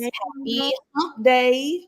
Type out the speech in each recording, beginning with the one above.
Happy hump day.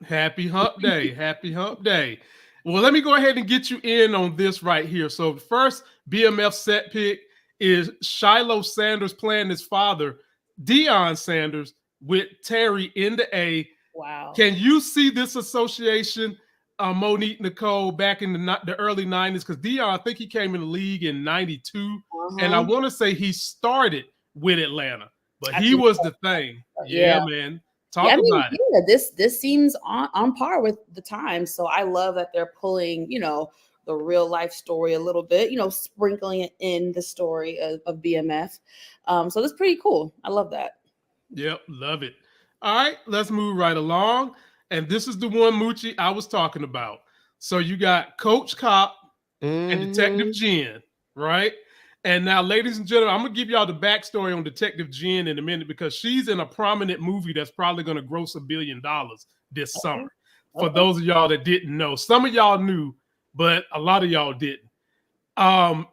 Happy hump day. Happy hump day. Well, let me go ahead and get you in on this right here. So, the first BMF set pick is Shiloh Sanders playing his father, Deon Sanders, with Terry in the A. Wow. Can you see this association, Monique Nicole, back in the early 90s? Because Deon, I think he came in the league in 92. And I Uh-huh. want to say he started with Atlanta, but I he think was the thing. yeah. Yeah, man. Yeah, I Talk mean, about it. yeah, this seems on par with the times. So I love that they're pulling, the real life story a little bit, sprinkling it in the story of BMF. So that's pretty cool. I love that. Yep, love it. All right, let's move right along. And this is the one, Moochie, I was talking about. So you got Coach Cop and Detective Mm-hmm. Jen, right? And now, ladies and gentlemen, I'm gonna give y'all the backstory on Detective Jen in a minute because she's in a prominent movie that's probably gonna gross $1 billion this Okay. summer. For Okay. those of y'all that didn't know, some of y'all knew, but a lot of y'all didn't.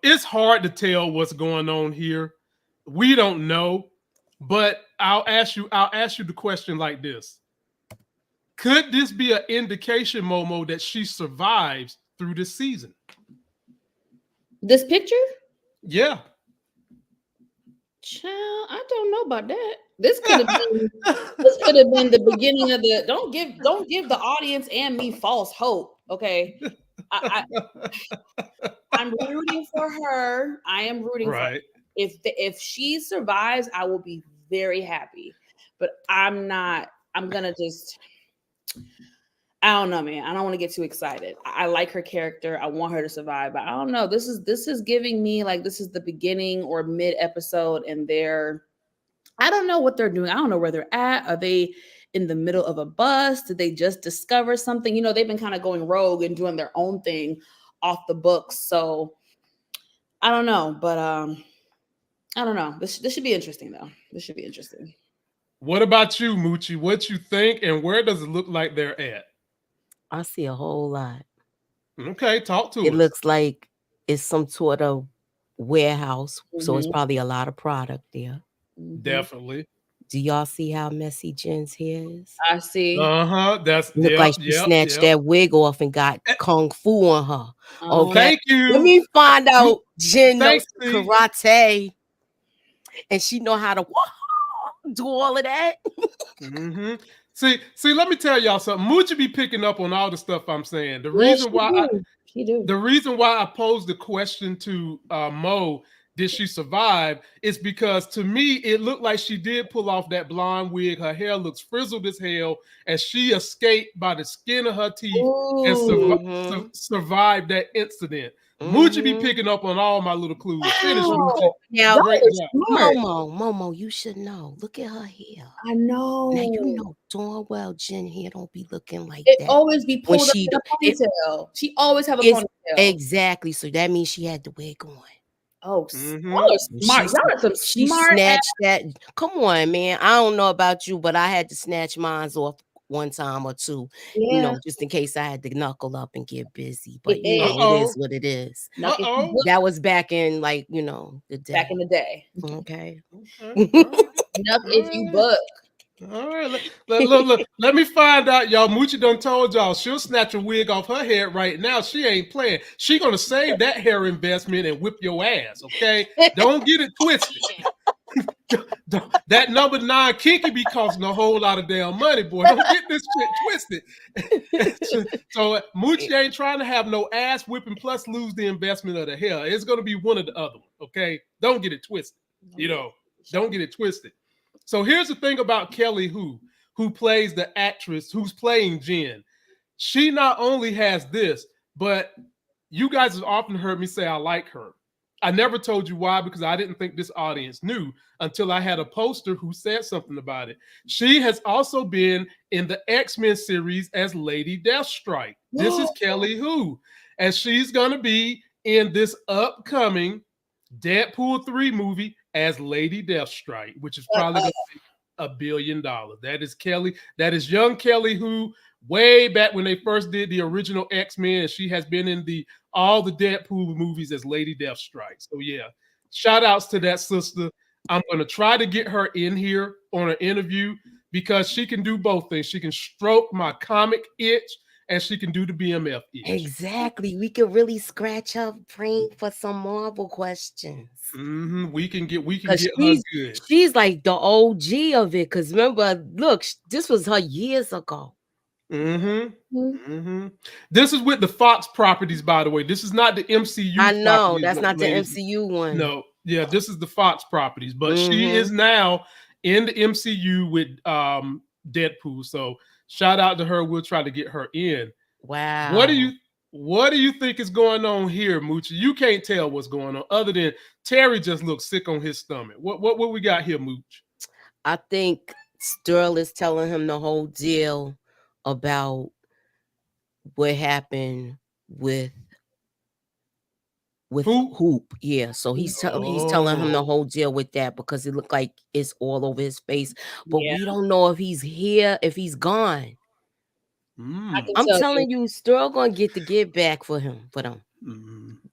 It's hard to tell what's going on here. We don't know, but I'll ask you the question like this. Could this be an indication, Momo, that she survives through this season? This picture? Yeah. Child, I don't know about that. This could have been the beginning of the don't give the audience and me false hope. Okay. I'm rooting for her. I am rooting for her. Right. If she survives, I will be very happy. But I'm not. I'm gonna just. I don't know, man. I don't want to get too excited. I like her character. I want her to survive, but I don't know. This is giving me like this is the beginning or mid episode, and they're. I don't know what they're doing. I don't know where they're at. Are they in the middle of a bus? Did they just discover something? They've been kind of going rogue and doing their own thing off the books. So I don't know, but I don't know. This should be interesting though. This should be interesting. What about you, Moochie? What you think, and where does it look like they're at? I see a whole lot. Okay, talk It to us. looks like it's some sort of warehouse, so it's Hmm. probably a lot of product there. Hmm. Definitely. Do y'all see how messy Jen's hair is? I see. Uh-huh. That's Look like yep, she yep, snatched yep. that wig off and got Eh, kung fu on her. Uh-huh. Okay, Thank let you. me find out. Jen knows Thanks, some C. karate, and she know how to do all of that. Hmm. See, let me tell y'all something. Moochie be picking up on all the stuff I'm saying. The Yeah, reason she why do. She do. the reason why I posed the question to Mo, did she survive, is because to me it looked like she did pull off that blonde wig. Her hair looks frizzled as hell, and she escaped by the skin of her teeth and Ooh. survived that incident. Moochie be Mm-hmm. picking up on all my little clues. Finish, Moochie. Wow. Now, Y'all Great are job. smart. Momo, you should know. Look at her hair. I Now know. you know darn well Jen hair don't be looking like It that always be when pulled up she in a it, ponytail. She always have a it's ponytail. exactly. So that means she had the wig on. Oh, Hmm. y'all are When smart. Y'all are some she smart ass. snatched that. Come on, man. I don't know about you, but I had to snatch mine off one time or two, Yeah. just in case I had to knuckle up and get busy. But Yeah. it is Uh-oh. what it is. Knock it Uh-oh. That was back in like, the back in day. the day. Okay. Okay. All right. Knock if you All right. buck. All right, let me find out, y'all. Moochie done told y'all she'll snatch a wig off her head right now. She ain't playing. She gonna save that hair investment and whip your ass. Okay, don't get it twisted. That number 9 kinky be costing a whole lot of damn money, boy. Don't get this shit twisted. So Moochie ain't trying to have no ass whipping plus lose the investment of the hair. It's gonna be one or the other one. Okay, don't get it twisted. You know, don't get it twisted. So here's the thing about Kelly who plays the actress who's playing Jen. She not only has this, but you guys have often heard me say I like her. I never told you why because I didn't think this audience knew until I had a poster who said something about it. She has also been in the X-Men series as Lady Deathstrike. This is Kelly Who, and she's going to be in this upcoming Deadpool 3 movie as Lady Deathstrike, which is probably going to be $1 billion. That is Kelly. That is young Kelly Who, way back when they first did the original X-Men, and she has been in all the Deadpool movies as Lady Deathstrike. So yeah, shout outs to that sister. I'm going to try to get her in here on an interview because she can do both things. She can stroke my comic itch, and she can do the BMF itch. Exactly. We could really scratch her brain for some Marvel questions. We can get her good. She's like the OG of it. Because remember, look, this was her years ago. This is with the Fox properties, by the way. This is not the MCU. I know that's not the MCU one. No, yeah, this is the Fox properties, but she is now in the MCU with Deadpool. So shout out to her. We'll try to get her in. Wow. What do you think is going on here, Moochie? You can't tell what's going on other than Terry just looks sick on his stomach. What we got here, Mooch? I think Sterl is telling him the whole deal about what happened with Hoop. Yeah, so he's telling him the whole deal with that because it looked like it's all over his face. But we don't know if he's here, if he's gone. I'm telling you, Sterl gonna get back for them.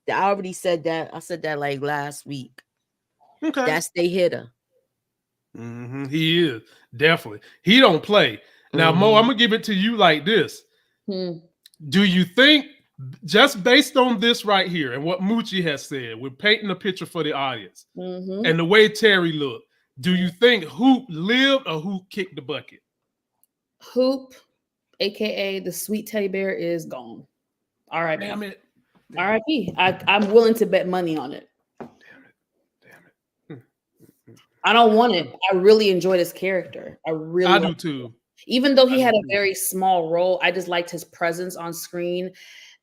I already said that. I said that like last week. Okay, that's they hitter. He is definitely. He don't play. Now, Mo, I'm gonna give it to you like this. Do you think, just based on this right here and what Moochie has said, we're painting a picture for the audience, and the way Terry looked, do you think Hoop lived or Hoop kicked the bucket? Hoop, aka the sweet teddy bear, is gone. R.I.P. Damn it. R.I.P. I'm willing to bet money on it. Damn it. I don't want it. I really enjoyed his character. I do too. Even though he had a very small role, I just liked his presence on screen.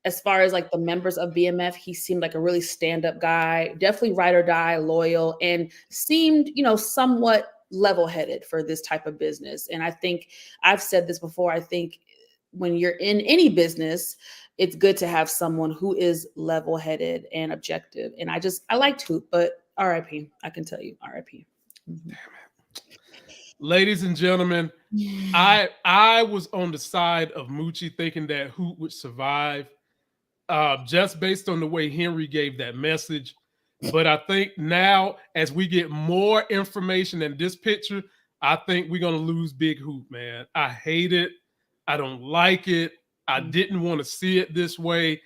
As far as like the members of BMF, he seemed like a really stand-up guy, definitely ride or die, loyal, and seemed, somewhat level-headed for this type of business. And I think I've said this before. I think when you're in any business, it's good to have someone who is level-headed and objective. And I liked Hoop, but RIP. I can tell you, RIP. Damn it. Ladies and gentlemen, I was on the side of Moochie thinking that Hoop would survive, just based on the way Henry gave that message. But I think now, as we get more information in this picture, I think we're going to lose Big Hoop, man. I hate it. I don't like it. I didn't want to see it this way,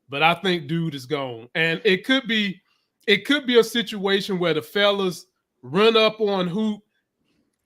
but I think dude is gone. And it could be a situation where the fellas run up on Hoop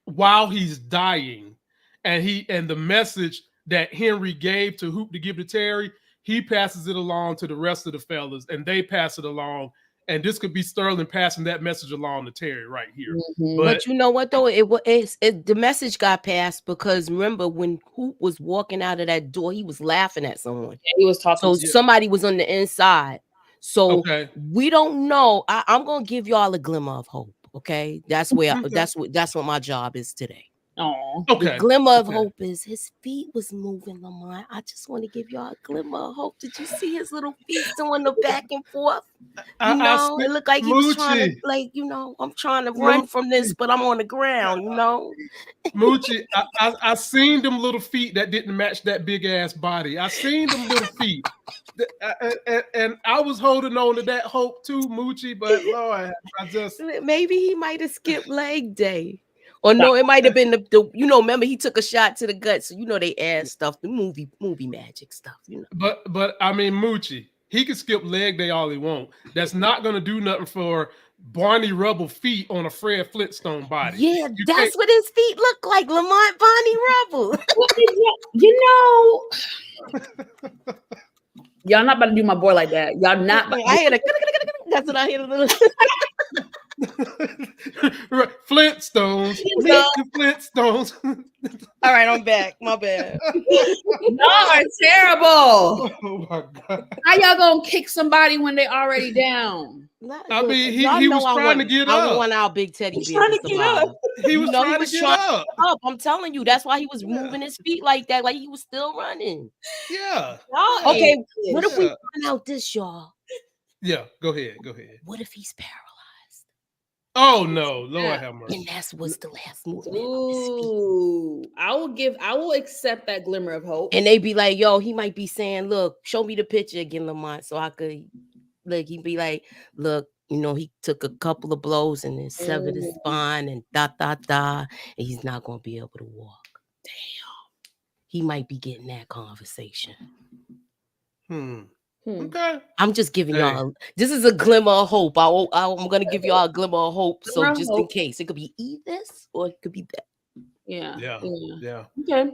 while he's dying, and the message that Henry gave to Hoop to give to Terry, he passes it along to the rest of the fellas, and they pass it along. And this could be Sterling passing that message along to Terry right here. But you know what though? The message got passed because remember when Hoop was walking out of that door, he was laughing at someone. Yeah, he was talking. So somebody was on the inside. So we don't know. I'm gonna give y'all a glimmer of hope. Okay, that's what my job is today. Oh, the glimmer of hope is his feet was moving, Lamont. I just want to give y'all a glimmer of hope. Did you see his little feet doing the back and forth? It looked like he was trying to, I'm trying to run from this, but I'm on the ground, Moochie, I seen them little feet that didn't match that big ass body. I seen them little feet. And I was holding on to that hope too, Moochie, but Lord, maybe he might have skipped leg day. Or no, it might have been the remember he took a shot to the gut, so they add stuff, the movie magic stuff, But I mean, Moochie, he can skip leg day all he want. That's not gonna do nothing for Barney Rubble feet on a Fred Flintstone body. Yeah, that's what his feet look like, Lamont Barney Rubble. Y'all not about to do my boy like that. Y'all not. I hear that's what I hear. Flintstones. Flintstones. All right, I'm back. My bad. Y'all are terrible. Oh my God. How y'all gonna kick somebody when they already down? I mean, he was trying to get up. I want our big teddy bear. Trying to get up. He was trying to get up. I'm telling you, that's why he was moving his feet like that, like he was still running. Yeah. Okay. What if we find out this, y'all? Yeah. Go ahead. What if he's paralyzed? Oh no, Lord have mercy. And that was the last movement. Ooh, I will accept that glimmer of hope. And they be like, yo, he might be saying, look, show me the picture again, Lamont, so I could look. He'd be like, look, he took a couple of blows and then severed his spine and and he's not gonna be able to walk. he might be getting that conversation. Okay. I'm just giving y'all. This is a glimmer of hope. I'm gonna give y'all a glimmer of hope. So just in case, it could be this or it could be that. Yeah. Okay.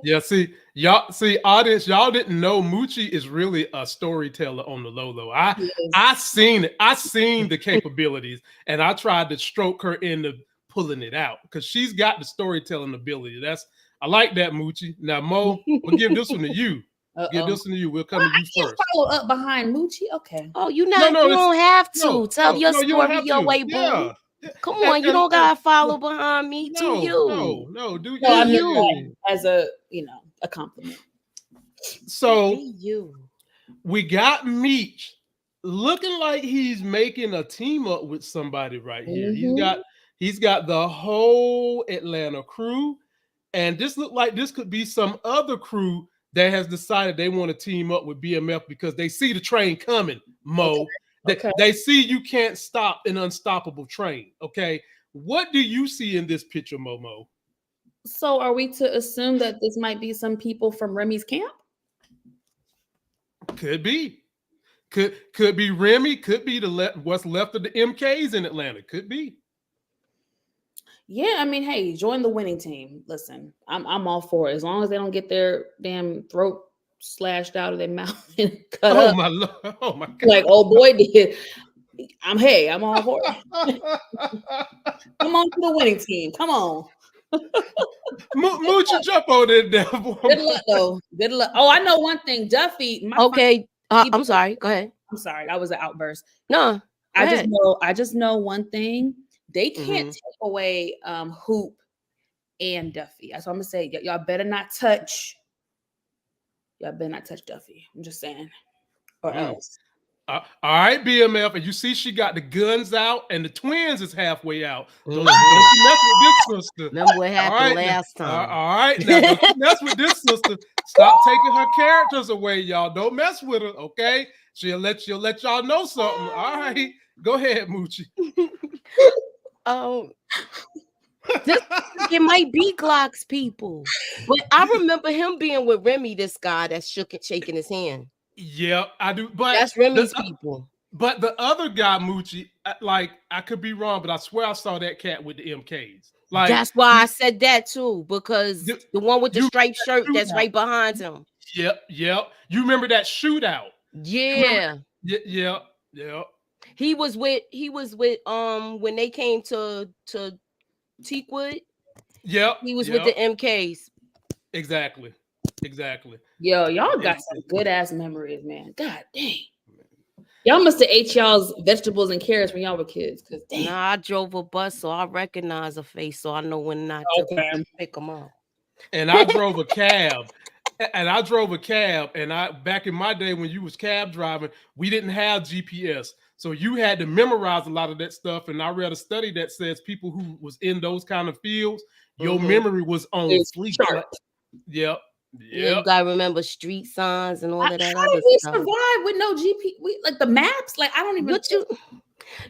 Yeah. See, audience, y'all didn't know Moochie is really a storyteller on the low. I seen it. I seen the capabilities, and I tried to stroke her into pulling it out because she's got the storytelling ability. I like that, Moochie. Now, Mo, we'll give this one to you. Give this one to you. We'll come to you first. Follow up behind Moochie. Okay. Oh, you don't have to tell your story your way, boo. Yeah. Come on, you don't gotta follow behind me. Do you? No. Do I mean, you? As a compliment. So we got Meech looking like he's making a team up with somebody right here. He's got the whole Atlanta crew, and this looked like this could be some other crew that has decided they want to team up with BMF because they see the train coming, Mo. Okay. They see you can't stop an unstoppable train. Okay. What do you see in this picture, Momo? So are we to assume that this might be some people from Remy's camp? Could be. Could be Remy. Could be what's left of the MKs in Atlanta. Could be. Yeah, I mean, hey, join the winning team. Listen, I'm all for it. As long as they don't get their damn throat slashed out of their mouth and cut up. My Lord. Oh my God. Like old boy did. I'm all for it. Come on to the winning team. Come on. Moochie, jump on it there. Good luck, though. Good luck. Oh, I know one thing. Duffy. I'm sorry. Go ahead. I'm sorry. That was an outburst. No. I just know one thing. They can't take away Hoop and Duffy. That's what I'm gonna say. Y'all better not touch. Y'all better not touch Duffy. I'm just saying. Or else. All right, BMF, and you see she got the guns out, and the twins is halfway out. Don't you mess with this sister. Remember what happened last time. All right, now don't you mess with this sister. Stop taking her characters away, y'all. Don't mess with her, okay? She'll let y'all know something. All right, go ahead, Moochie. It might be Glock's people, but I remember him being with Remy, this guy that's shaking his hand. Yeah, I do. But that's Remy's people. But the other guy, Moochie, like I could be wrong, but I swear I saw that cat with the MKs. Like that's why I said that too, because the one with the striped shirt that's right behind him. Yep. You remember that shootout? Yeah. Yeah. He was with when they came to Teakwood. Yep. He was with the MKs. Exactly. Yo, y'all got some good ass memories, man. God dang. Y'all must have ate y'all's vegetables and carrots when y'all were kids. Cause damn. Nah, I drove a bus, so I recognize a face, so I know when not to pick them up. And I drove a cab. And back in my day when you was cab driving, we didn't have GPS. So you had to memorize a lot of that stuff. And I read a study that says people who was in those kind of fields, your memory was on fleek. Yep. Yeah, you gotta remember street signs and all of that other How did we stuff. survive with no GP? Like the maps? Like I don't even.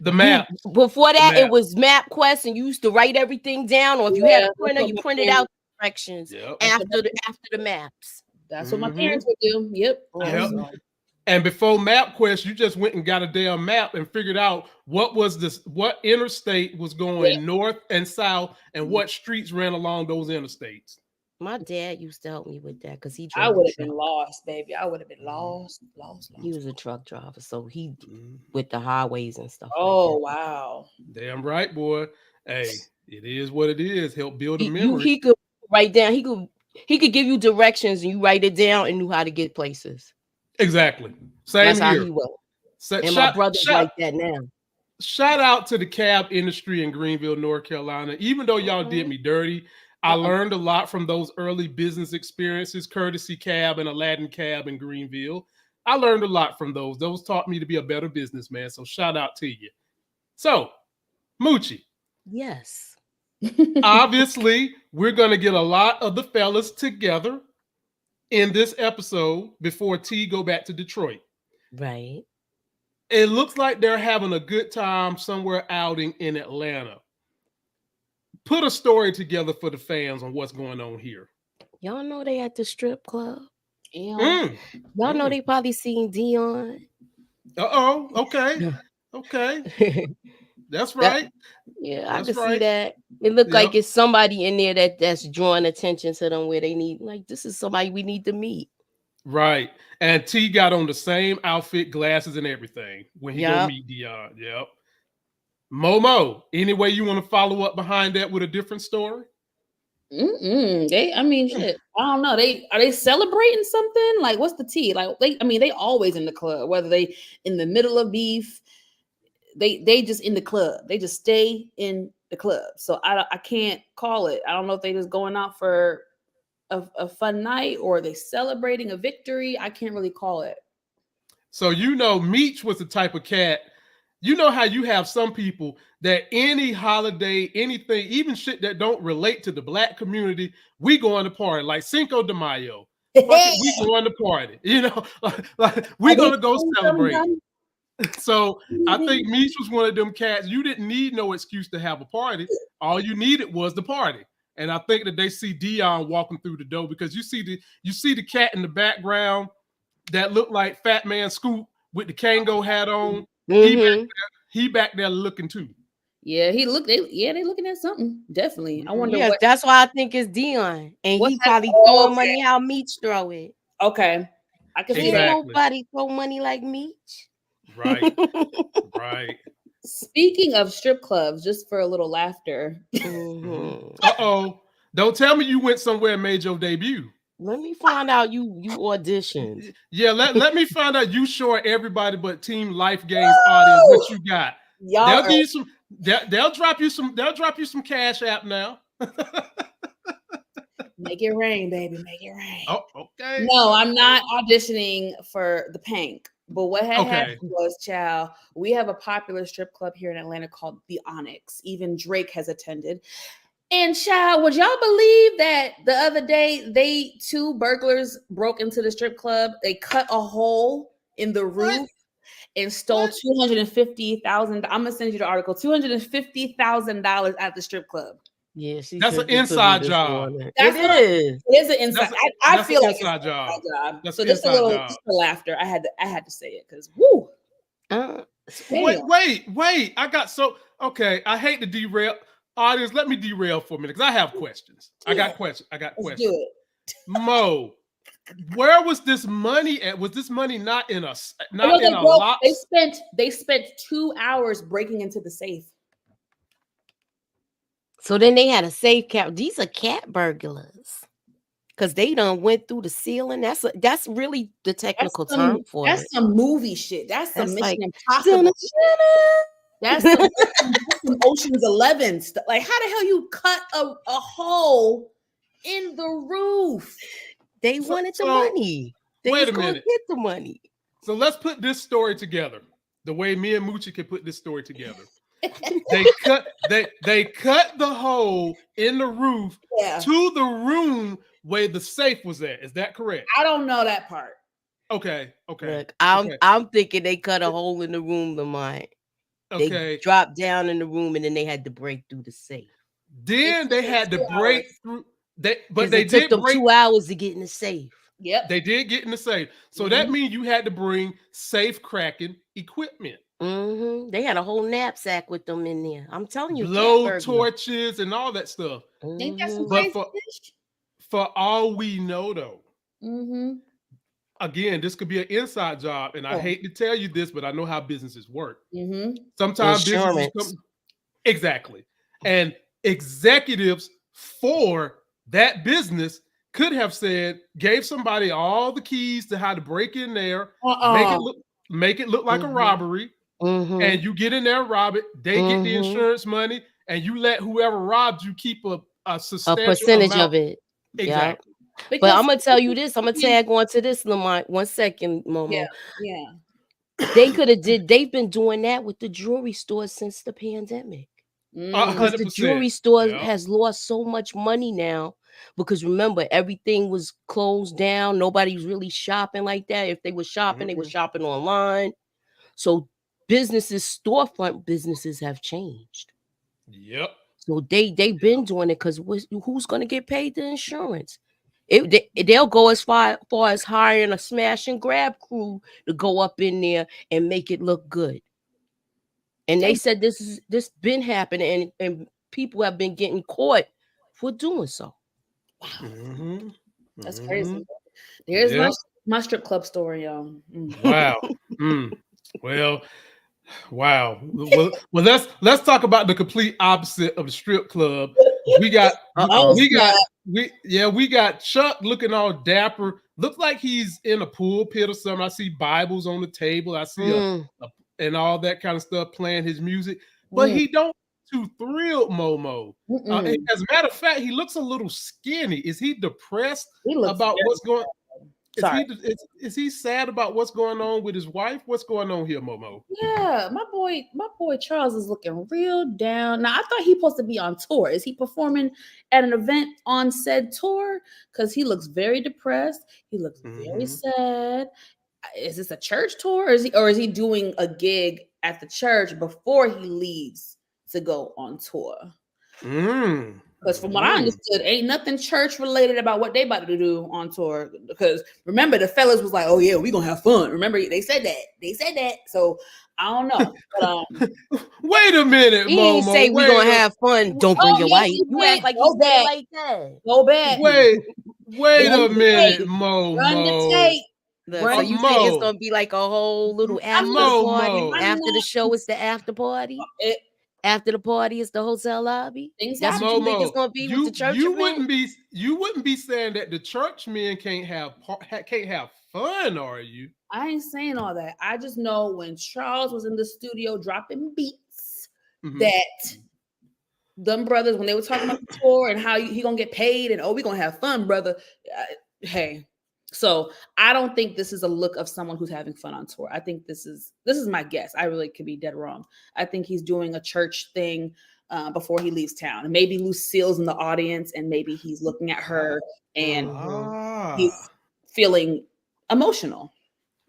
The map. Before that, it was MapQuest, and you used to write everything down, or if you had a printer, you printed out directions after the maps. That's what my parents would do. Yep. And before MapQuest, you just went and got a damn map and figured out what interstate was going north and south, and what streets ran along those interstates. My dad used to help me with that because he. I would have been lost, baby. I would have been lost. He was a truck driver, so he with the highways and stuff. Oh wow! Damn right, boy. Hey, it is what it is. Help build a memory. He could write down. He could give you directions, and you write it down and knew how to get places. Exactly. Same That's here. How he was. And my brother's like that now. Shout out to the cab industry in Greenville, North Carolina. Even though y'all did me dirty, I learned a lot from those early business experiences, Courtesy Cab and Aladdin Cab in Greenville. I learned a lot from those. Those taught me to be a better businessman. So shout out to you. So, Moochie. Yes. Obviously, we're going to get a lot of the fellas together in this episode before T go back to Detroit. Right. It looks like they're having a good time somewhere outing in Atlanta. Put a story together for the fans on what's going on here. Y'all know they at the strip club. Yeah. Y'all know they probably seen Deon. Okay. Okay. That's right. Yeah, I That's can see right. that. It looked Yep. like it's somebody in there that's drawing attention to them where they need, like, this is somebody we need to meet. Right. And T got on the same outfit, glasses, and everything when he go Yep. meet Deon. Yep. Momo, any way you want to follow up behind that with a different story? I mean, shit. I don't know. Are they celebrating something? Like, what's the tea? Like, they always in the club, whether they in the middle of beef. They just in the club. They just stay in the club. So I can't call it. I don't know if they just going out for a fun night or they celebrating a victory. I can't really call it. So Meech was the type of cat. You know how you have some people that any holiday, anything, even shit that don't relate to the black community, we go on the party, like Cinco de Mayo. We go on the party, like we're gonna go celebrate. So I think Meech was one of them cats. You didn't need no excuse to have a party. All you needed was the party. And I think that they see Deon walking through the door because you see the cat in the background that looked like Fat Man Scoop with the Kango hat on. He back there looking too. Yeah, they looking at something. Definitely. I wonder Yes, what. that's why I think it's Deon. And he probably throwing money how Meech throw it. Okay. I can see that. Nobody throw money like Meech. Right. Right. Speaking of strip clubs, just for a little laughter. Don't tell me you went somewhere and made your debut. Let me find out you auditioned. Yeah, let me find out you showing everybody but Team Life Games audience what you got. They'll give you some. They'll drop you some. They'll drop you some Cash App now. Make it rain, baby. Make it rain. Oh, okay. No, I'm not auditioning for the Pank. But what had happened was, child, we have a popular strip club here in Atlanta called the Onyx. Even Drake has attended. And child, would y'all believe that the other day, two burglars broke into the strip club? They cut a hole in the roof and stole $250,000. I'm gonna send you the article. $250,000 at the strip club. Yeah, that's an inside job. It is. It is an inside. I feel like inside job. That's so just a little just for laughter. I had to say it because woo. Wait. I got okay. I hate to derail. Audience, let me derail for a minute because I have questions. I got questions. Let's do it. Mo, where was this money at? Was this money not in a lot? They spent 2 hours breaking into the safe. So then they had a safe cap. These are cat burglars. Because they done went through the ceiling. That's really the technical term for it. That's some movie shit. That's some Mission Impossible. That's some Ocean's 11 stuff. Like, how the hell you cut a hole in the roof? They wanted the money. Wait a minute. Get the money. So let's put this story together. The way me and Moochie can put this story together. They cut the hole in the roof to the room where the safe was at. Is that correct? I don't know that part. Okay. Look, I'm thinking they cut a hole in the room, Lamont. They dropped down in the room and then they had to break through the safe. Then they had to break through. They took them 2 hours to get in the safe. Yep. They did get in the safe. So that means you had to bring safe cracking equipment. They had a whole knapsack with them in there. I'm telling you, blow torches and all that stuff. Ain't that some but for all we know, though, again, this could be an inside job, and I hate to tell you this, but I know how businesses work. Sometimes businesses exactly, and executives for that business could have gave somebody all the keys to how to break in there, make it look like a robbery, and you get in there and rob it. They get the insurance money, and you let whoever robbed you keep a percentage of it. Exactly. But I'm gonna tell you this. I'm gonna tag on to this, Lamont. 1 second, Momo. Yeah. They've been doing that with the jewelry stores since the pandemic. The jewelry store has lost so much money now because remember, everything was closed down. Nobody's really shopping like that. If they were shopping, they were shopping online. So storefront businesses have changed. Yep. So they've been doing it because who's going to get paid the insurance? They'll go as far as hiring a smash and grab crew to go up in there and make it look good. And they said this been happening, and people have been getting caught for doing so. Wow. Mm-hmm. That's crazy. There's my strip club story, y'all. Wow. Well, wow. Well, let's talk about the complete opposite of the strip club. We got Chuck looking all dapper. Looks like he's in a pulpit or something. I see Bibles on the table. I see and all that kind of stuff playing his music, but he don't too thrilled, Momo. As a matter of fact, he looks a little skinny. Is he depressed about what's going? Is he sad about what's going on with his wife? What's going on here, Momo? Yeah, my boy Charles is looking real down. Now I thought he supposed to be on tour. Is he performing at an event on said tour? Because he looks very depressed. He looks very sad. Is this a church tour, or is he doing a gig at the church before he leaves to go on tour? Because from what I understood, ain't nothing church related about what they about to do on tour. Because remember, the fellas was like, "Oh yeah, we gonna have fun." Remember, they said that. So I don't know. But, wait a minute, he Momo. Didn't say we gonna have fun. Don't bring your wife. You act like you said like that. Go back. Wait a minute, Momo. Run the tape. So you think it's gonna be like a whole little after party? After the show, it's the after party. After the party is the hotel lobby. That's what you think it's gonna be with the church event? You wouldn't be saying that the church men can't have fun, are you? I ain't saying all that. I just know when Charles was in the studio dropping beats, that them brothers, when they were talking about the tour and how he gonna get paid and we gonna have fun, brother. Hey. So I don't think this is a look of someone who's having fun on tour. I think this is my guess. I really could be dead wrong. I think he's doing a church thing before he leaves town. And maybe Lucille's in the audience, and maybe he's looking at her and he's feeling emotional.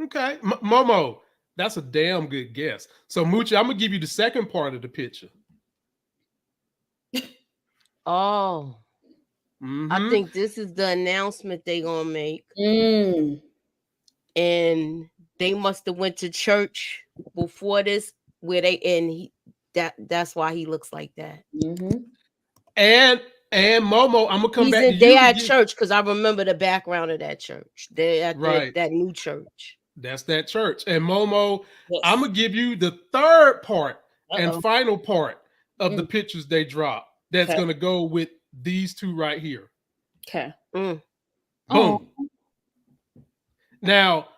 Okay, Momo, that's a damn good guess. So Moochie, I'm gonna give you the second part of the picture. I think this is the announcement they gonna make. And they must have went to church before this, where that's why he looks like that. And Momo, I'm gonna come back to you. They at church, because I remember the background of that church. They at that new church. That's that church. And Momo, I'm gonna give you the third part and final part of the pictures they drop. That's gonna go with these two right here. Okay. Boom. Now,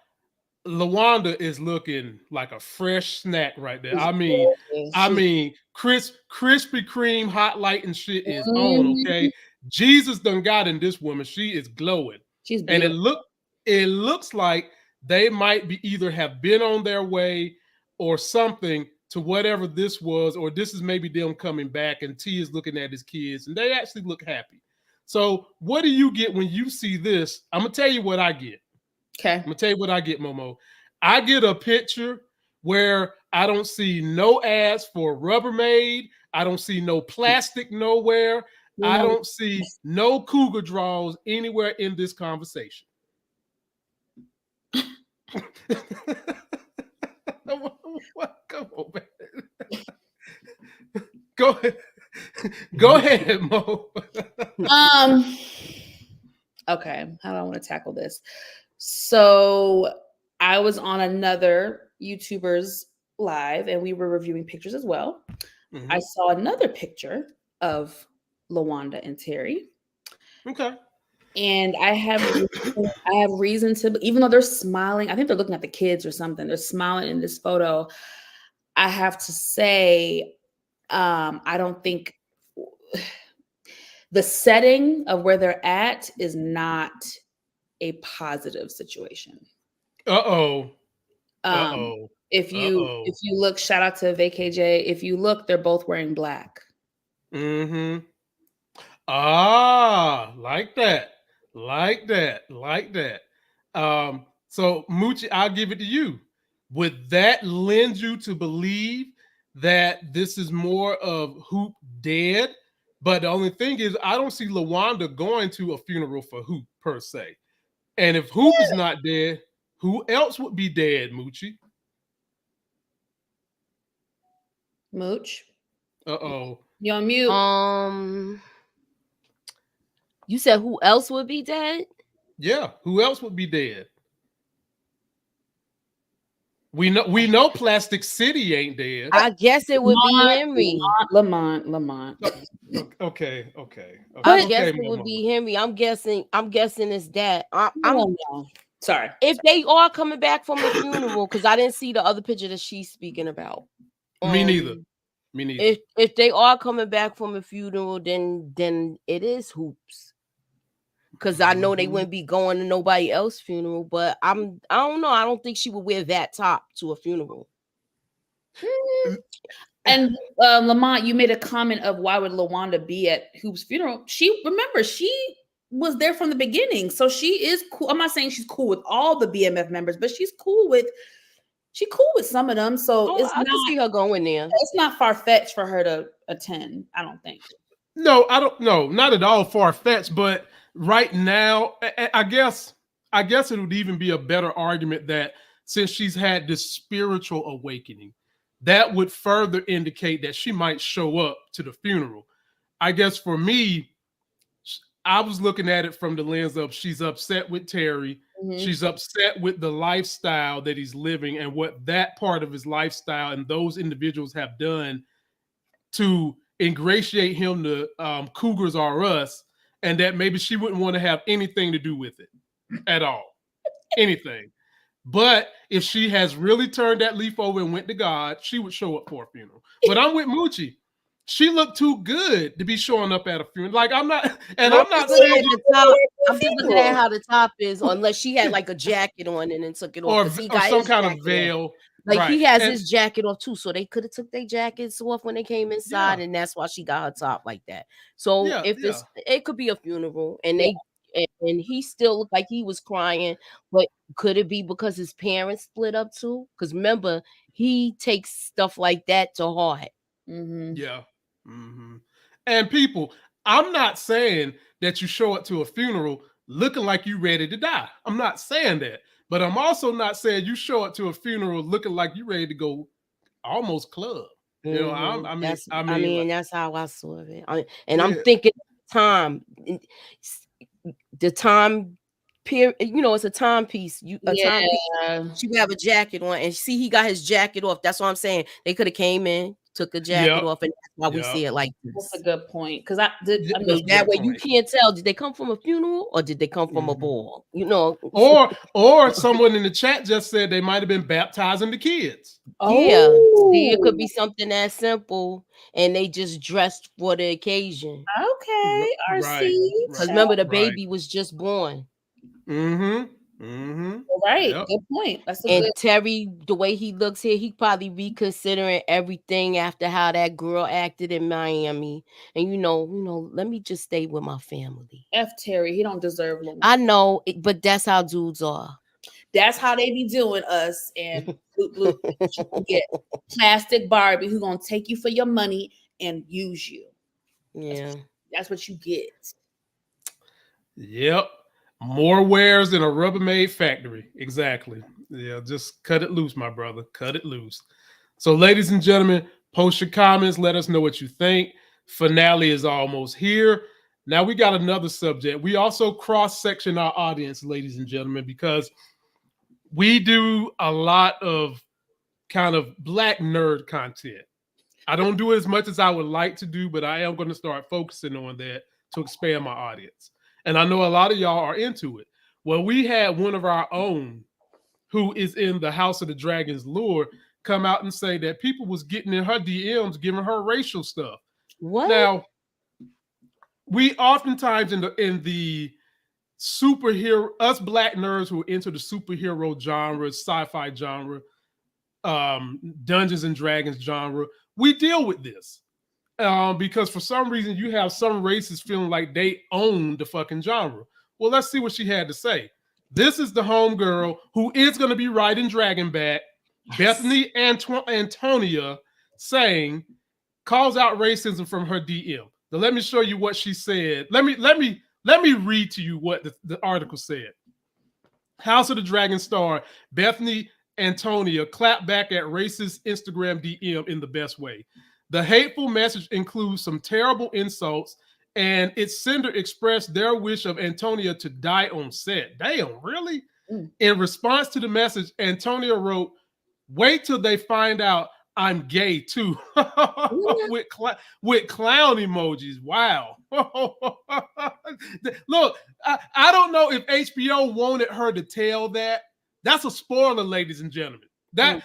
LaWanda is looking like a fresh snack right there. I mean, Krispy Kreme hot light and shit is on. Okay, Jesus done got in this woman. She is glowing. She's beautiful. And it looks like they might be either have been on their way or something to whatever this was, or this is maybe them coming back, and T is looking at his kids, and they actually look happy. So what do you get when you see this? I'm gonna tell you what I get. Okay. I'm gonna tell you what I get, Momo. I get a picture where I don't see no ads for Rubbermaid. I don't see no plastic nowhere. I don't see no cougar draws anywhere in this conversation. Come on, man. Go ahead. Go ahead, Mo. Okay, how do I want to tackle this? So I was on another YouTuber's live, and we were reviewing pictures as well. I saw another picture of LaWanda and Terry. Okay. And I have reason to, even though they're smiling, I think they're looking at the kids or something. They're smiling in this photo. I have to say, I don't think the setting of where they're at is not a positive situation. If you look, shout out to VKJ. If you look, they're both wearing black. Like that. So Moochie, I'll give it to you. Would that lend you to believe that this is more of Hoop dead But the only thing is, I don't see LaWanda going to a funeral for Hoop per se. And if Hoop is not dead, who else would be dead, Moochie? Mooch. Uh-oh. You're on mute. You said who else would be dead? Yeah, who else would be dead? We know Plastic City ain't dead. I guess it would be Henry. Lamont. Okay. I guess it would be Henry. I'm guessing it's that. I'm sorry. If they are coming back from the funeral, because I didn't see the other picture that she's speaking about. Me neither. If they are coming back from a funeral, then it is Hoops. Because I know they wouldn't be going to nobody else's funeral, but I don't know. I don't think she would wear that top to a funeral. And Lamont, you made a comment of why would LaWanda be at Hoop's funeral? She was there from the beginning, so she is cool. I'm not saying she's cool with all the BMF members, but she's cool with some of them. So I can see her going there. It's not far-fetched for her to attend, I don't think. No, I don't know. Not at all far-fetched, but right now, I guess it would even be a better argument that since she's had this spiritual awakening, that would further indicate that she might show up to the funeral. I guess for me, I was looking at it from the lens of she's upset with Terry. Mm-hmm. She's upset with the lifestyle that he's living and what that part of his lifestyle and those individuals have done to ingratiate him to Cougars R Us, and that maybe she wouldn't want to have anything to do with it at all. Anything. But if she has really turned that leaf over and went to God, she would show up for a funeral. But I'm with Moochie. She looked too good to be showing up at a funeral. Like I'm not saying I'm just looking at how the top is, unless she had like a jacket on and then took it off. Or some kind of veil. Like right. He has his jacket off too, so they could have took their jackets off when they came inside, and that's why she got her top like that. So it could be a funeral, and and he still looked like he was crying, but could it be because his parents split up too? Because remember, he takes stuff like that to heart. Mm-hmm. Yeah. Mm-hmm. And people, I'm not saying that you show up to a funeral looking like you ready to die. I'm not saying that. But I'm also not saying you show up to a funeral looking like you ready to go almost club. You know, I mean, that's how I saw it. I'm thinking the time period. You know, it's a timepiece. Timepiece. She would have a jacket on, and see, he got his jacket off. That's what I'm saying. They could have came in, took the jacket off, and that's why we see it like this. That's a good point. Because that way you can't tell, did they come from a funeral or did they come from a ball? You know, or someone in the chat just said they might have been baptizing the kids. Yeah, see, it could be something that simple, and they just dressed for the occasion. Okay, RC. Because remember, the baby was just born. Right, yep. Good point. Terry, the way he looks here, he probably reconsidering everything after how that girl acted in Miami. And you know, let me just stay with my family. F Terry, he don't deserve Lamont. I know, but that's how dudes are. That's how they be doing us. And you get plastic Barbie who gonna take you for your money and use you. Yeah, that's what you get. Yep. More wares than a Rubbermaid factory. Exactly. Yeah, just cut it loose, my brother. Cut it loose. So, ladies and gentlemen, post your comments. Let us know what you think. Finale is almost here. Now we got another subject. We also cross-section our audience, ladies and gentlemen, because we do a lot of kind of black nerd content. I don't do it as much as I would like to do, but I am going to start focusing on that to expand my audience. And I know a lot of y'all are into it. Well, we had one of our own who is in the House of the Dragon's lore come out and say that people was getting in her DMs, giving her racial stuff. What? Now, we oftentimes in the superhero, us black nerds who are into the superhero genre, sci-fi genre, Dungeons and Dragons genre, we deal with this. Because for some reason you have some races feeling like they own the fucking genre. Well, let's see what she had to say. This is the homegirl who is going to be riding Dragonback, Bethany Antonia, saying, calls out racism from her DM. So let me show you what she said. Let me read to you what the article said. House of the Dragon star Bethany Antonia clapped back at racist Instagram DM in the best way. The hateful message includes some terrible insults, and its sender expressed their wish of Antonia to die on set. Damn, really? In response to the message, Antonia wrote, "Wait till they find out I'm gay too," with clown emojis. Wow. Look, I don't know if HBO wanted her to tell that. That's a spoiler, ladies and gentlemen. That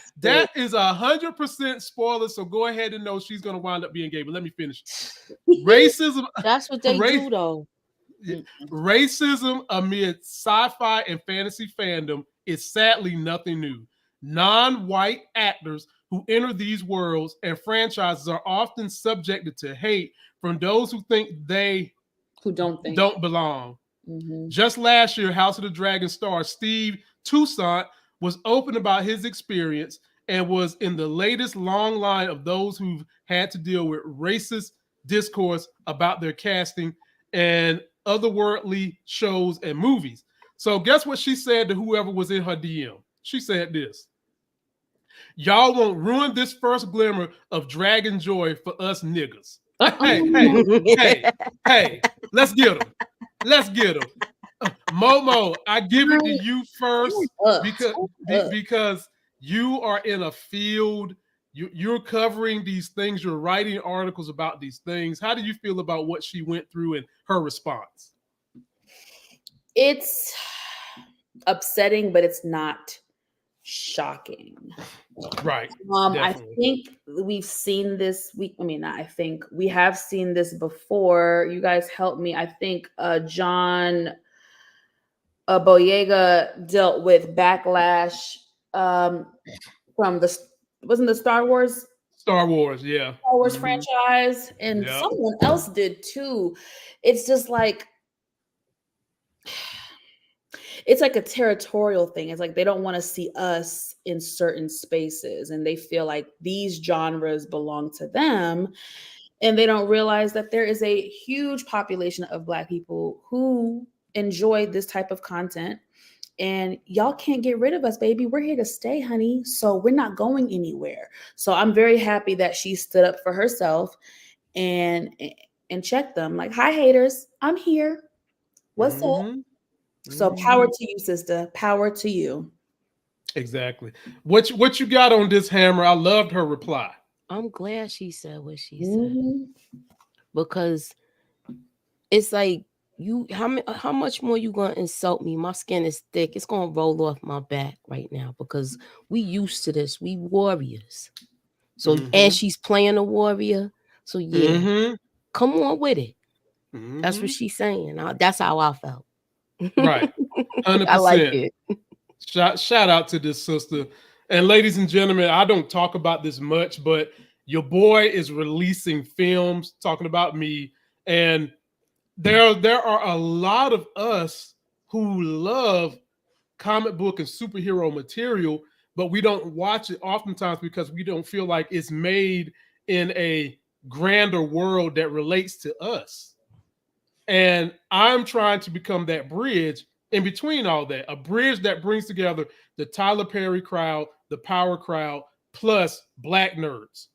is 100% spoiler. So go ahead and know she's gonna wind up being gay. But let me finish. Racism. That's what they do, though. Racism amid sci-fi and fantasy fandom is sadly nothing new. Non-white actors who enter these worlds and franchises are often subjected to hate from those who think they don't belong. Just last year, House of the Dragon star Steve Toussaint was open about his experience and was in the latest long line of those who've had to deal with racist discourse about their casting and otherworldly shows and movies. So guess what she said to whoever was in her DM? She said this: "Y'all won't ruin this first glimmer of dragon joy for us niggas." Hey, let's get them. Let's get them. Momo, I give it to you first because you are in a field. You're covering these things. You're writing articles about these things. How do you feel about what she went through and her response? It's upsetting, but it's not shocking. Right. I think we've seen this. We have seen this before. You guys help me. I think John Boyega dealt with backlash from wasn't the Star Wars, yeah. Star Wars franchise, and someone else did too. It's just like it's like a territorial thing. It's like they don't want to see us in certain spaces, and they feel like these genres belong to them, and they don't realize that there is a huge population of Black people who enjoy this type of content. And y'all can't get rid of us, baby. We're here to stay, honey. So we're not going anywhere. So I'm very happy that she stood up for herself and checked them. Like, hi, haters. I'm here. What's up? So power to you, sister. Power to you. Exactly. What you got on this, Hammer? I loved her reply. I'm glad she said what she said. Because it's like, how much more you gonna insult me? My skin is thick. It's gonna roll off my back right now because we used to this. We warriors. So and she's playing a warrior. So come on with it. That's what she's saying. That's how I felt. Right. 100%. I like it. Shout out to this sister. And ladies and gentlemen, I don't talk about this much, but your boy is releasing films talking about me, and there are a lot of us who love comic book and superhero material, but we don't watch it oftentimes because we don't feel like it's made in a grander world that relates to us. And I'm trying to become that bridge in between all that, a bridge that brings together the Tyler Perry crowd, the Power crowd, plus Black nerds.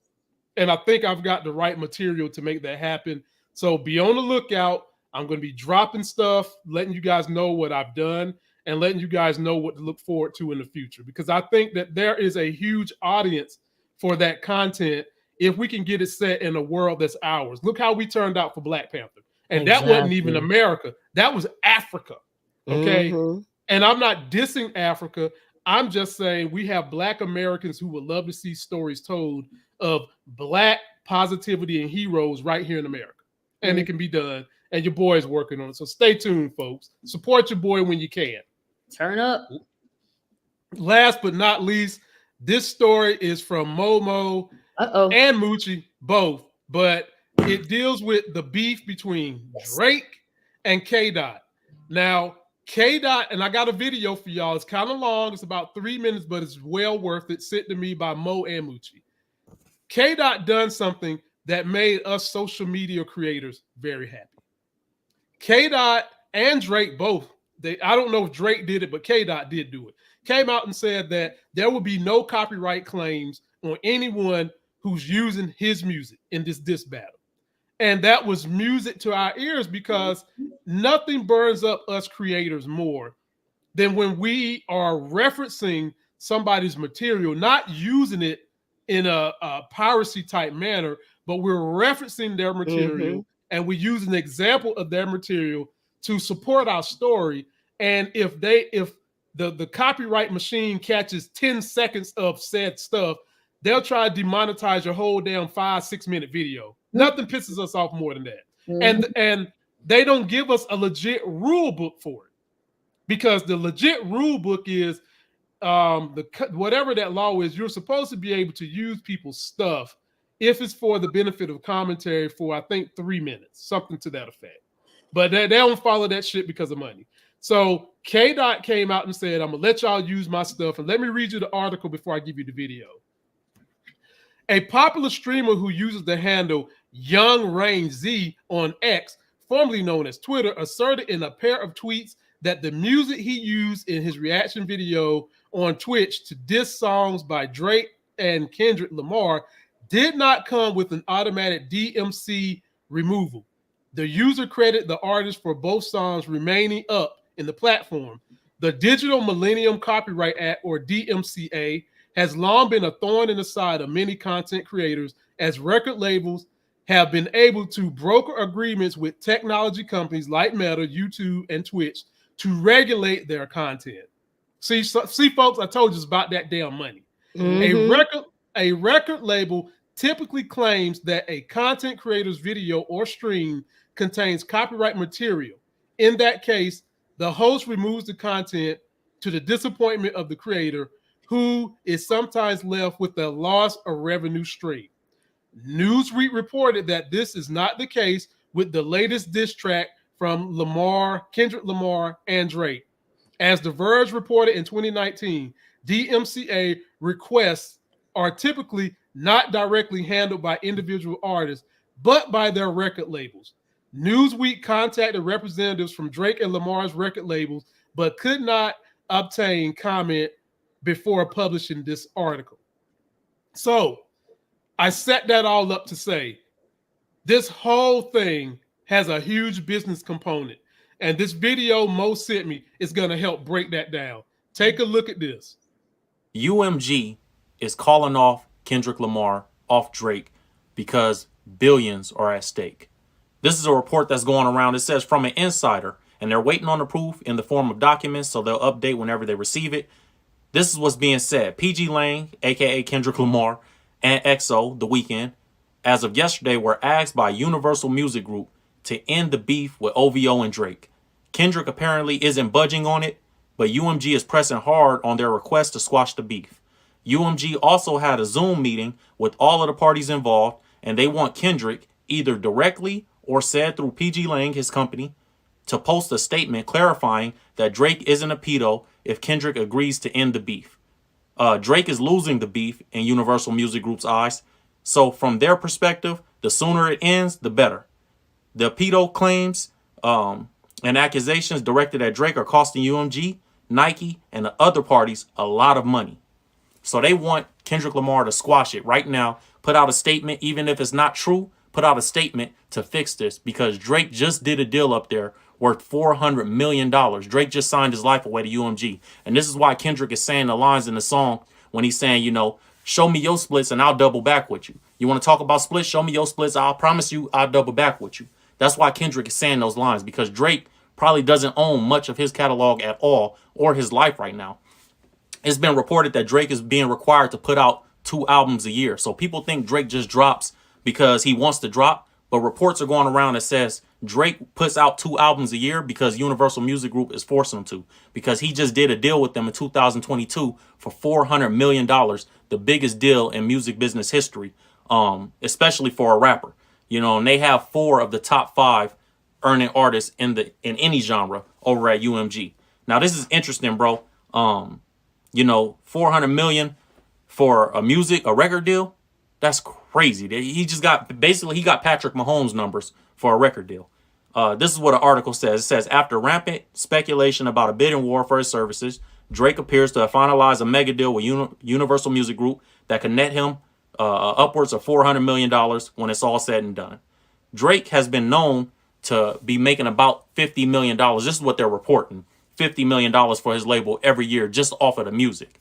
And I think I've got the right material to make that happen. So be on the lookout. I'm going to be dropping stuff, letting you guys know what I've done and letting you guys know what to look forward to in the future, because I think that there is a huge audience for that content if we can get it set in a world that's ours. Look how we turned out for Black Panther. And that wasn't even America. That was Africa. Okay. And I'm not dissing Africa. I'm just saying we have Black Americans who would love to see stories told of Black positivity and heroes right here in America. And it can be done. And your boy is working on it. So stay tuned, folks. Support your boy when you can. Turn up. Last but not least, this story is from Momo and Moochie, both. But it deals with the beef between Drake and K-Dot. Now, K-Dot, and I got a video for y'all. It's kind of long. It's about 3 minutes, but it's well worth it. Sent to me by Mo and Moochie. K-Dot done something that made us social media creators very happy. K-Dot and Drake both, I don't know if Drake did it, but K-Dot did do it, came out and said that there will be no copyright claims on anyone who's using his music in this diss battle. And that was music to our ears, because nothing burns up us creators more than when we are referencing somebody's material, not using it in a piracy type manner, but we're referencing their material and we use an example of their material to support our story. And if the copyright machine catches 10 seconds of said stuff, they'll try to demonetize your whole damn 5-6 minute video. Nothing pisses us off more than that. And they don't give us a legit rule book for it, because the legit rule book is whatever that law is, you're supposed to be able to use people's stuff if it's for the benefit of commentary for, I think, 3 minutes, something to that effect. But they don't follow that shit because of money. So K-Dot came out and said, I'm going to let y'all use my stuff. And let me read you the article before I give you the video. A popular streamer who uses the handle Young Rain Z on X, formerly known as Twitter, asserted in a pair of tweets that the music he used in his reaction video on Twitch to diss songs by Drake and Kendrick Lamar did not come with an automatic DMC removal. The user credited the artist for both songs remaining up in the platform. The Digital Millennium Copyright Act, or DMCA, has long been a thorn in the side of many content creators, as record labels have been able to broker agreements with technology companies like Meta, YouTube, and Twitch to regulate their content. See, folks, I told you it's about that damn money. A record label typically claims that a content creator's video or stream contains copyright material. In that case, the host removes the content to the disappointment of the creator, who is sometimes left with a loss of revenue stream. Newsweek reported that this is not the case with the latest diss track from Kendrick Lamar, and Drake. As The Verge reported in 2019, DMCA requests are typically not directly handled by individual artists, but by their record labels. Newsweek contacted representatives from Drake and Lamar's record labels, but could not obtain comment before publishing this article. So I set that all up to say this whole thing has a huge business component. And this video Mo sent me is going to help break that down. Take a look at this. UMG is calling off Kendrick Lamar off Drake because billions are at stake. This is a report that's going around. It says from an insider, and they're waiting on the proof in the form of documents, so they'll update whenever they receive it. This is what's being said. PG Lang, aka Kendrick Lamar, and EXO, The Weeknd, as of yesterday, were asked by Universal Music Group to end the beef with OVO and Drake. Kendrick apparently isn't budging on it, but UMG is pressing hard on their request to squash the beef. UMG also had a Zoom meeting with all of the parties involved, and they want Kendrick, either directly or said through PG Lang, his company, to post a statement clarifying that Drake isn't a pedo if Kendrick agrees to end the beef. Drake is losing the beef in Universal Music Group's eyes, so from their perspective, the sooner it ends, the better. The pedo claims and accusations directed at Drake are costing UMG, Nike, and the other parties a lot of money. So they want Kendrick Lamar to squash it right now, put out a statement, even if it's not true, put out a statement to fix this, because Drake just did a deal up there worth $400 million. Drake just signed his life away to UMG. And this is why Kendrick is saying the lines in the song when he's saying, you know, show me your splits and I'll double back with you. You want to talk about splits? Show me your splits. I'll promise you I'll double back with you. That's why Kendrick is saying those lines, because Drake probably doesn't own much of his catalog at all or his life right now. It's been reported that Drake is being required to put out 2 albums a year. So people think Drake just drops because he wants to drop. But reports are going around that says Drake puts out 2 albums a year because Universal Music Group is forcing him to. Because he just did a deal with them in 2022 for $400 million, the biggest deal in music business history, especially for a rapper. You know, and they have 4 of the top 5 earning artists in any genre over at UMG. Now, this is interesting, bro. You know, $400 million for a record deal, that's crazy. He just got he got Patrick Mahomes numbers for a record deal. This is what an article says. It says, after rampant speculation about a bidding war for his services, Drake appears to have finalized a mega deal with Universal Music Group that could net him upwards of $400 million when it's all said and done. Drake has been known to be making about $50 million. This is what they're reporting. $50 million for his label every year just off of the music.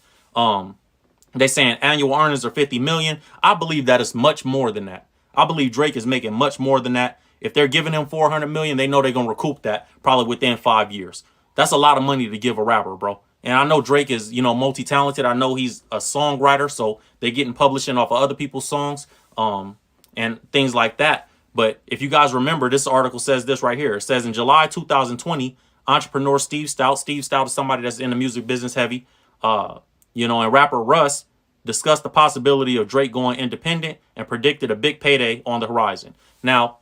They saying annual earnings are $50 million. I believe that is much more than that. I believe Drake is making much more than that. If they're giving him $400 million, they know they're going to recoup that probably within 5 years. That's a lot of money to give a rapper, bro. And I know Drake is, multi-talented. I know he's a songwriter, so they're getting publishing off of other people's songs and things like that. But if you guys remember, this article says this right here. It says in July 2020, entrepreneur Steve Stout is somebody that's in the music business heavy, and rapper Russ discussed the possibility of Drake going independent and predicted a big payday on the horizon. Now,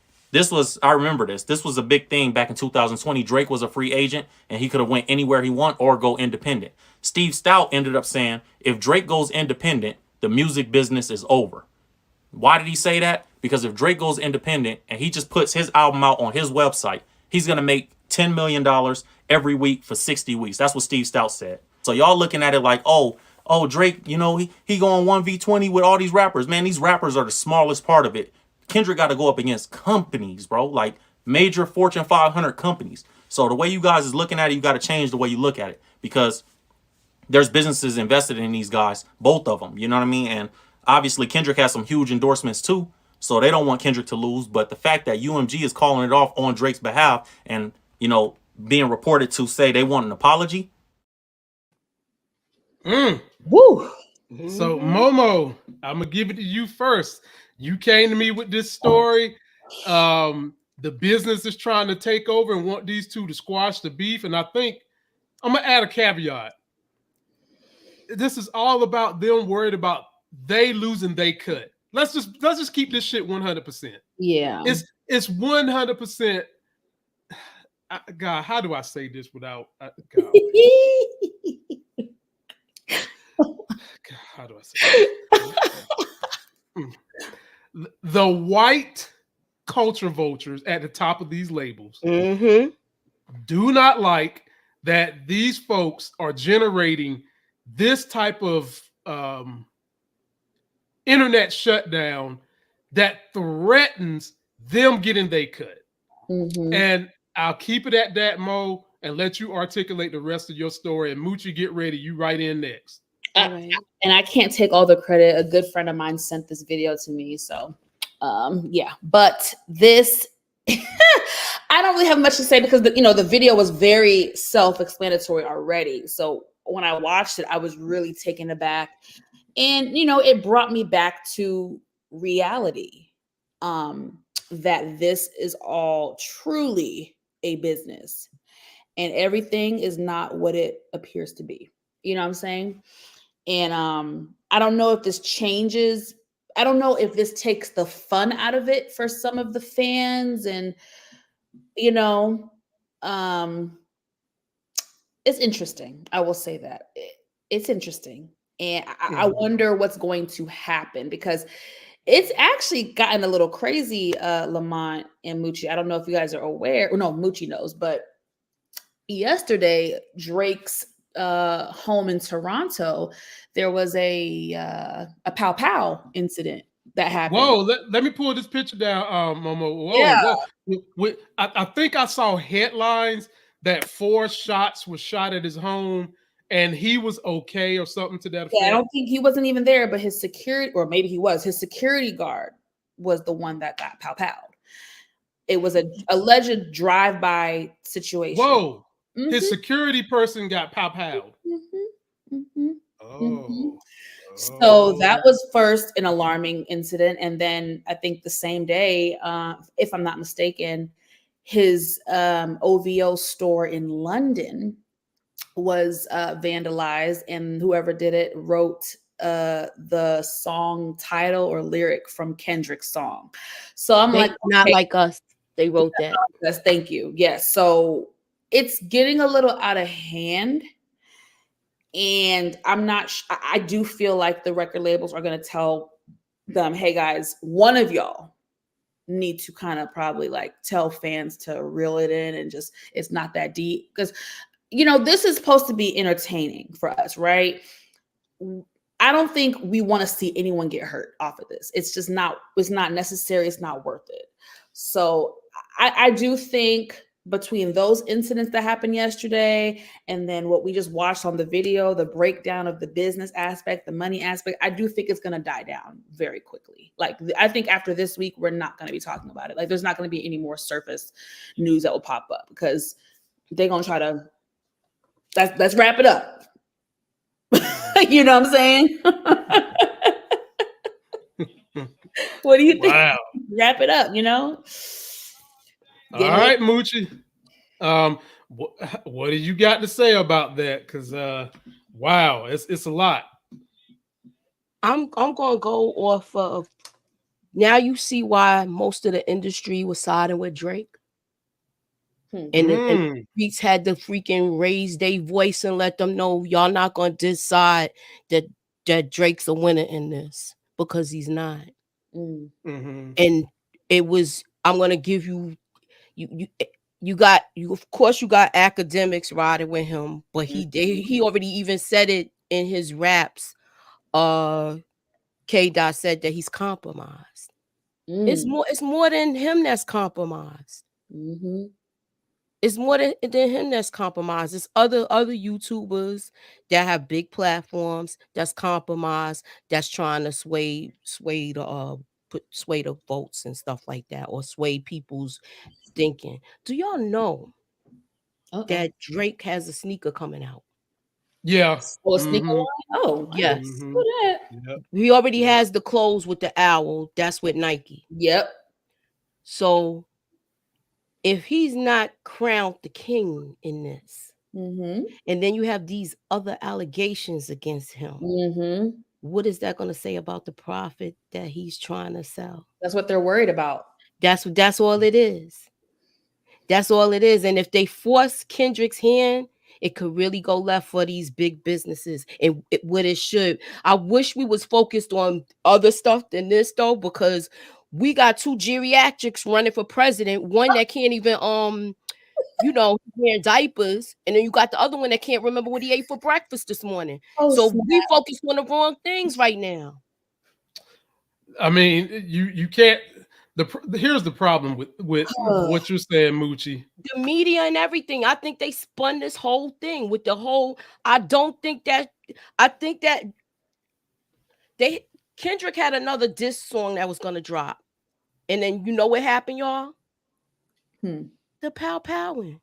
I remember this was a big thing back in 2020. Drake was a free agent and he could have went anywhere he want or go independent. Steve Stout ended up saying, if Drake goes independent, the music business is over. Why did he say that? Because if Drake goes independent and he just puts his album out on his website, he's going to make $10 million every week for 60 weeks. That's what Steve Stout said. So y'all looking at it like, oh, Drake, he going 1v20 with all these rappers. Man, these rappers are the smallest part of it. Kendrick got to go up against companies, bro, like major Fortune 500 companies. So the way you guys is looking at it, you got to change the way you look at it, because there's businesses invested in these guys, both of them. You know what I mean? And obviously Kendrick has some huge endorsements too, so they don't want Kendrick to lose. But the fact that UMG is calling it off on Drake's behalf and, being reported to say they want an apology. Woo. So Momo, I'm gonna give it to you first. You came to me with this story. The business is trying to take over and want these two to squash the beef. And I think I'm gonna add a caveat. This is all about them worried about they losing they cut. Let's just keep this shit 100%. Yeah. It's 100%. God, how do I say this without God, how do I say this? The white culture vultures at the top of these labels do not like that these folks are generating this type of internet shutdown that threatens them getting they cut. And I'll keep it at that, Mo, and let you articulate the rest of your story. And Moochie, get ready. You right in next. And I can't take all the credit. A good friend of mine sent this video to me. So, yeah. But this, I don't really have much to say because, the video was very self-explanatory already. So when I watched it, I was really taken aback. And, it brought me back to reality, that this is all truly a business and everything is not what it appears to be. You know what I'm saying? And I don't know if this changes. I don't know if this takes the fun out of it for some of the fans. And, it's interesting. I will say that. It's interesting. And I wonder what's going to happen because it's actually gotten a little crazy, Lamont and Moochie. I don't know if you guys are aware. Or no, Moochie knows. But yesterday, Drake's home in Toronto, there was a pow pow incident that happened. Whoa, let me pull this picture down, Momo. Whoa, Yeah. whoa. I think I saw headlines that 4 shots were shot at his home and he was okay or something to that effect. Yeah, I don't think he wasn't even there, but his security, or maybe he was, his security guard was the one that got pow powed. It was an alleged drive-by situation. Whoa. His security person got pow-powed. So that was first an alarming incident. And then I think the same day, if I'm not mistaken, his OVO store in London was vandalized, and whoever did it wrote the song title or lyric from Kendrick's song. So I'm like, not like us. They wrote that. Yes, thank you. Yes. So it's getting a little out of hand. And I'm not, I do feel like the record labels are going to tell them, hey guys, one of y'all need to kind of probably like tell fans to reel it in and just, it's not that deep. Because, you know, this is supposed to be entertaining for us, right? I don't think we want to see anyone get hurt off of this. It's just not, it's not necessary. It's not worth it. So I do think between those incidents that happened yesterday and then what we just watched on the video, the breakdown of the business aspect, the money aspect, I do think it's going to die down very quickly. Like, I think after this week, we're not going to be talking about it. Like, there's not going to be any more surface news that will pop up because they're going to try to, let's wrap it up. You know what I'm saying? What do you think? Wow. Wrap it up, you know? All right, Moochie. What do you got to say about that? Because wow, it's a lot. I'm gonna go off of, now you see why most of the industry was siding with Drake. And the Beats had to freaking raise their voice and let them know y'all not gonna decide that Drake's a winner in this, because he's not. And it was, I'm gonna give you of course you got academics riding with him, but he already even said it in his raps. K-Dot said that he's compromised. It's more than him that's compromised. It's more than him that's compromised. It's other YouTubers that have big platforms that's compromised, that's trying to sway the votes and stuff like that, or sway people's thinking. Do y'all know that Drake has a sneaker coming out? Yeah. Oh, a sneaker line? Oh, yes. Yep. He already has the clothes with the owl. That's with Nike. Yep. So if he's not crowned the king in this, and then you have these other allegations against him, what is that going to say about the profit that he's trying to sell? That's what they're worried about. That's all it is. That's all it is. And if they force Kendrick's hand, it could really go left for these big businesses, and what it should. I wish we was focused on other stuff than this, though, because we got two geriatrics running for president. One that can't even wear diapers, and then you got the other one that can't remember what he ate for breakfast this morning. So we focused on the wrong things right now. I mean, you can't. Here's the problem with what you're saying, Moochie. The media and everything. I think they spun this whole thing with the whole. I think that Kendrick had another diss song that was gonna drop, and then you know what happened, y'all? The powing.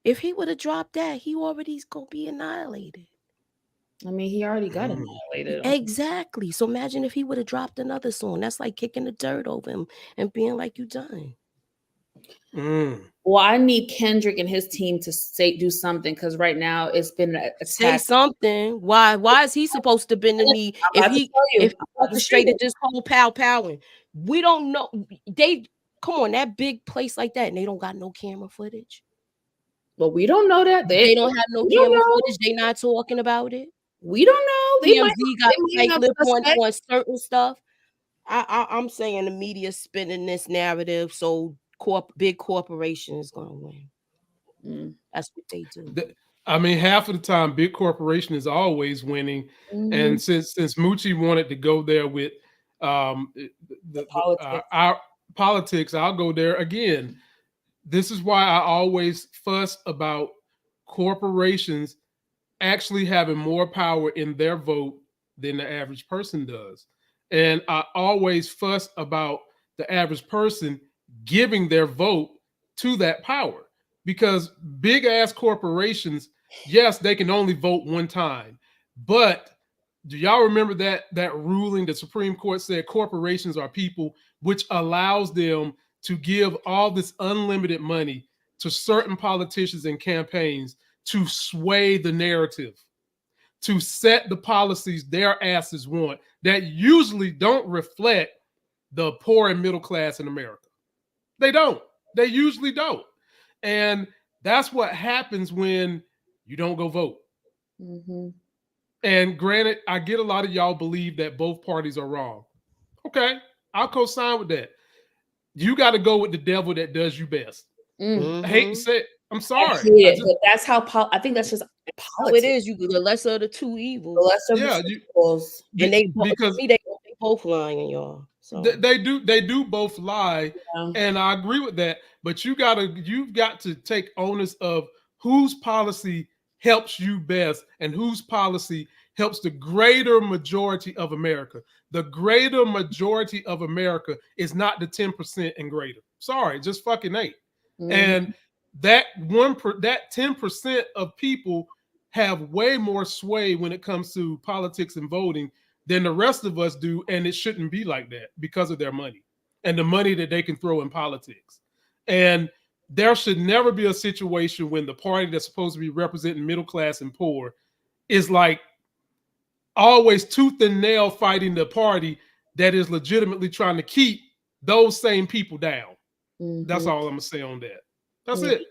If he would have dropped that, he already's gonna be annihilated. I mean, he already got annihilated. Exactly. So imagine if he would have dropped another song. That's like kicking the dirt over him and being like, you done. Well, I need Kendrick and his team to do something, because right now it's been attacked. Say something. Why is he supposed to bend the knee if he orchestrated this whole powing? We don't know. They come on, that big place like that, and they don't got no camera footage. But we don't know that they don't have no camera footage. They not talking about it. We don't know. TMZ got tight lip on certain stuff. I'm saying the media spinning this narrative, so big corporation is gonna win. That's what they do. I mean, half of the time, big corporation is always winning. And since Moochie wanted to go there with our politics, I'll go there again. This is why I always fuss about corporations actually having more power in their vote than the average person does. And I always fuss about the average person giving their vote to that power, because big ass corporations, yes, they can only vote one time. But do y'all remember that ruling? The Supreme Court said corporations are people, which allows them to give all this unlimited money to certain politicians and campaigns to sway the narrative, to set the policies their asses want that usually don't reflect the poor and middle class in America. They don't. They usually don't. And that's what happens when you don't go vote. And granted, I get a lot of y'all believe that both parties are wrong. Okay, I'll co-sign with that. You got to go with the devil that does you best. I hate to say it. I'm sorry. But that's how I think that's just politics. How it is. You the lesser of the two evils. The lesser of the two evils. And they both lying, y'all. So they do both lie, and I agree with that. But you've got to take onus of whose policy helps you best and whose policy helps the greater majority of America. The greater majority of America is not the 10% and greater. Sorry, just fucking ain't. And that 10% of people have way more sway when it comes to politics and voting than the rest of us do, and it shouldn't be like that because of their money and the money that they can throw in politics. And there should never be a situation when the party that's supposed to be representing middle class and poor is like always tooth and nail fighting the party that is legitimately trying to keep those same people down. That's all I'm gonna say on that. That's it.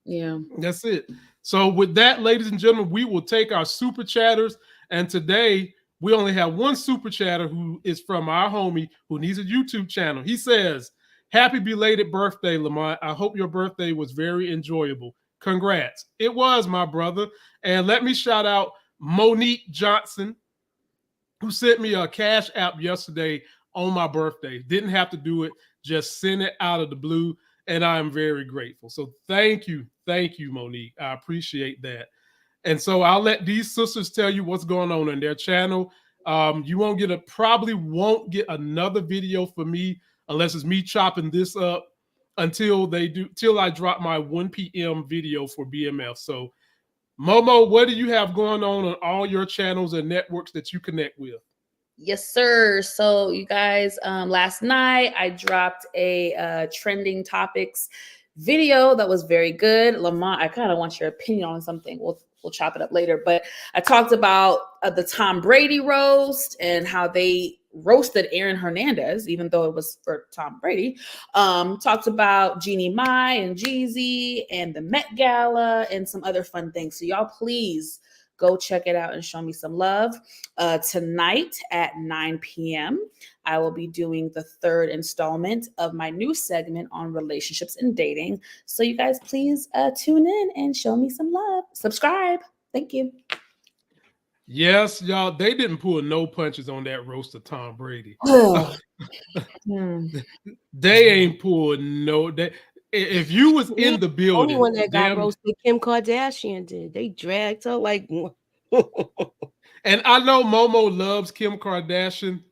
Yeah. That's it. So with that, ladies and gentlemen, we will take our super chatters. And today we only have one super chatter who is from our homie who needs a YouTube channel. He says, "Happy belated birthday, Lamont. I hope your birthday was very enjoyable. Congrats." It was, my brother. And let me shout out Monique Johnson, who sent me a Cash App yesterday on my birthday. Didn't have to do it, just sent it out of the blue. And I'm very grateful. So thank you, Monique. I appreciate that. And so I'll let these sisters tell you what's going on in their channel. You probably won't get another video from me unless it's me chopping this up till I drop my 1 p.m. video for BMF. So Momo, what do you have going on all your channels and networks that you connect with? Yes, sir. So you guys, last night I dropped a trending topics video that was very good. Lamont, I kind of want your opinion on something. We'll chop it up later. But I talked about the Tom Brady roast and how they roasted Aaron Hernandez, even though it was for Tom Brady. Talked about Jeannie Mai and Jeezy and the Met Gala and some other fun things. So y'all please go check it out and show me some love. Tonight at 9 p.m., I will be doing the 3rd installment of my new segment on relationships and dating. So you guys please tune in and show me some love. Subscribe. Thank you. Yes, y'all, they didn't pull no punches on that roast of Tom Brady. They ain't pulled no... If you was in the building, only one that got roasted, Kim Kardashian did. They dragged her like. And I know Momo loves Kim Kardashian,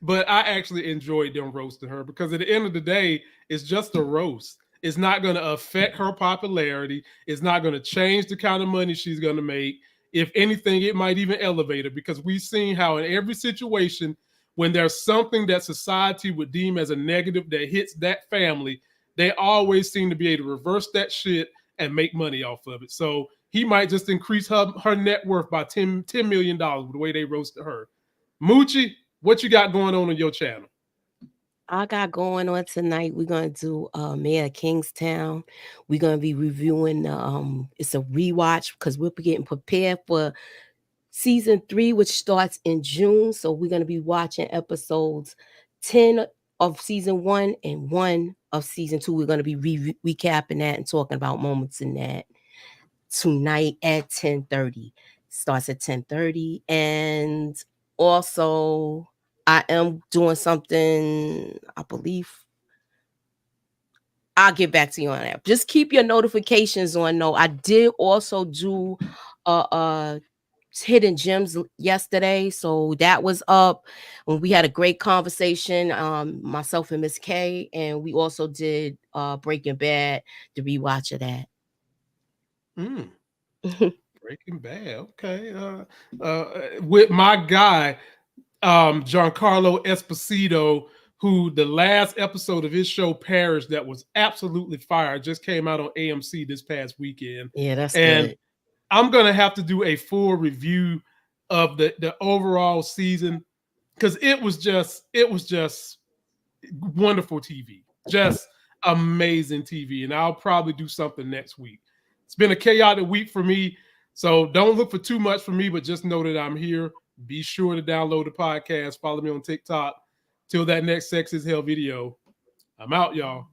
but I actually enjoyed them roasting her because at the end of the day, it's just a roast. It's not going to affect her popularity. It's not going to change the kind of money she's going to make. If anything, it might even elevate her because we've seen how in every situation, when there's something that society would deem as a negative that hits that family, they always seem to be able to reverse that shit and make money off of it. So he might just increase her net worth by $10 million with the way they roasted her. Moochie, what you got going on your channel? I got going on tonight. We're going to do Mayor of Kingstown. We're going to be reviewing, it's a rewatch because we're getting prepared for season 3, which starts in June. So we're going to be watching episodes 10 of season 1 and 1 of season 2. We're going to be recapping that and talking about moments in that tonight at 10:30. Starts at 10:30. And also I am doing something, I believe. I'll get back to you on that. Just keep your notifications on. No, I did also do hidden gems yesterday, so that was up, and we had a great conversation, myself and Miss K, and we also did Breaking Bad, the rewatch of that. Breaking Bad, okay. With my guy Giancarlo Esposito, who the last episode of his show Parish that was absolutely fire just came out on AMC this past weekend. Yeah, that's good. I'm gonna have to do a full review of the overall season because it was just wonderful TV, just amazing TV, and I'll probably do something next week. It's been a chaotic week for me. So don't look for too much from me, but just know that I'm here. Be sure to download the podcast. Follow me on TikTok. Till that next Sex is Hell video. I'm out, y'all.